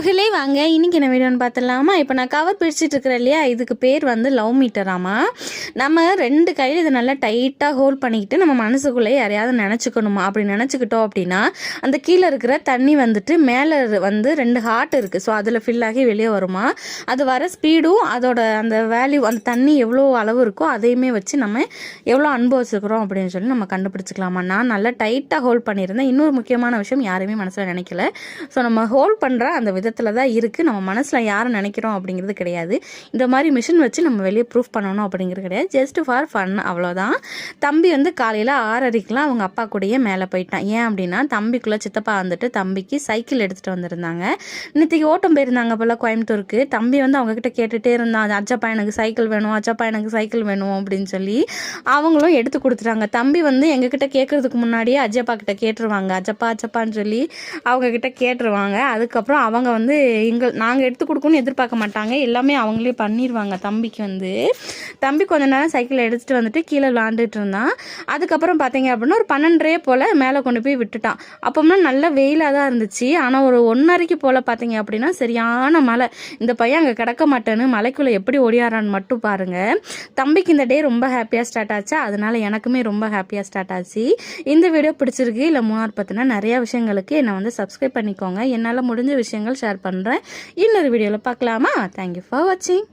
உறவுகளே வாங்க இன்றைக்கி என்ன வீடியோன்னு பார்த்துடலாமா. இப்போ நான் கவர் பிரிச்சுட்டு இருக்கிறேன் இல்லையா, இதுக்கு பேர் வந்து லவ் மீட்டராமா. நம்ம ரெண்டு கையில் இதை நல்லா டைட்டாக ஹோல்ட் பண்ணிக்கிட்டு நம்ம மனசுக்குள்ளே யாரையாவது நினச்சிக்கணுமா. அப்படி நினச்சிக்கிட்டோம் அப்படின்னா அந்த கீழே இருக்கிற தண்ணி வந்துட்டு மேலே வந்து 2 ஹார்ட் இருக்குது. ஸோ அதில் ஃபில் ஆகி வெளியே வருமா. அது வர ஸ்பீடும் அதோட அந்த வேல்யூ, அந்த தண்ணி எவ்வளோ அளவு இருக்கோ அதையுமே வச்சு நம்ம எவ்வளோ அனுபவிச்சுக்கிறோம் அப்படின்னு சொல்லி நம்ம கண்டுபிடிச்சிக்கலாமா. நான் நல்லா டைட்டாக ஹோல்ட் பண்ணியிருந்தேன். இன்னொரு முக்கியமான விஷயம் யாரையுமே மனசில் நினைக்கல. ஸோ நம்ம ஹோல்ட் பண்ணுற அந்த விதத்தில் தான் இருக்குது. நம்ம மனசில் யாரை நினைக்கிறோம் அப்படிங்கிறது கிடையாது. இந்த மாதிரி மிஷின் வச்சு நம்ம வெளியே ப்ரூஃப் பண்ணணும் அப்படிங்கிறது கிடையாது. ஜஸ்ட் ஃபார் ஃபன், அவ்வளோதான். தம்பி வந்து காலையில் 6:30க்கெலாம் அவங்க அப்பா கூடயே மேலே போயிட்டான். ஏன் அப்படின்னா தம்பிக்குள்ளே சித்தப்பா வந்துட்டு தம்பிக்கு சைக்கிள் எடுத்துகிட்டு வந்திருந்தாங்க. இன்னைக்கு ஓட்டம் போயிருந்தாங்க போல் கோயம்புத்தூருக்கு. தம்பி வந்து அவங்கக்கிட்ட கேட்டுகிட்டே இருந்தான், அச்சப்பா எனக்கு சைக்கிள் வேணும், அச்சப்பா எனக்கு சைக்கிள் வேணும் அப்படின்னு சொல்லி. அவங்களும் எடுத்து கொடுத்துட்டாங்க. தம்பி வந்து எங்ககிட்ட கேட்குறதுக்கு முன்னாடியே அஜப்பா கிட்ட கேட்டுருவாங்க, அச்சப்பா அச்சப்பான்னு சொல்லி அவங்கக்கிட்ட கேட்டுருவாங்க. அதுக்கப்புறம் அவங்க வந்து நாங்கள் எடுத்து கொடுக்கணும்னு எதிர்பார்க்க மாட்டாங்க, எல்லாமே அவங்களே பண்ணிடுவாங்க. தம்பி கொஞ்ச நேரம் சைக்கிளை எடுத்துகிட்டு வந்துட்டு கீழே விளாண்டுட்டு இருந்தான். அதுக்கப்புறம் பார்த்தீங்க அப்படின்னா ஒரு 12:30 போல் மேலே கொண்டு போய் விட்டுட்டான். அப்போம்னா நல்ல வெயிலாக தான் இருந்துச்சு. ஆனால் ஒரு 1:30 போல் பார்த்தீங்க அப்படின்னா சரியான மழை. இந்த பையன் அங்கே கிடக்க மாட்டேன்னு மலைக்குள்ளே எப்படி ஓடியாரான்னு மட்டும் பாருங்கள். தம்பிக்கு இந்த டே ரொம்ப ஹாப்பியாக ஸ்டார்ட் ஆச்சு. அதனால எனக்குமே ரொம்ப ஹாப்பியாக ஸ்டார்ட் ஆச்சு. இந்த வீடியோ பிடிச்சிருக்கு இல்லை மூணார் பற்றினா நிறையா விஷயங்களுக்கு என்னை வந்து சப்ஸ்கிரைப் பண்ணிக்கோங்க. என்னால் முடிஞ்ச விஷயங்கள் ஷேர் பண்ணுறேன். இன்னொரு வீடியோவில் பார்க்கலாமா. தேங்க்யூ ஃபார் வாட்சிங்.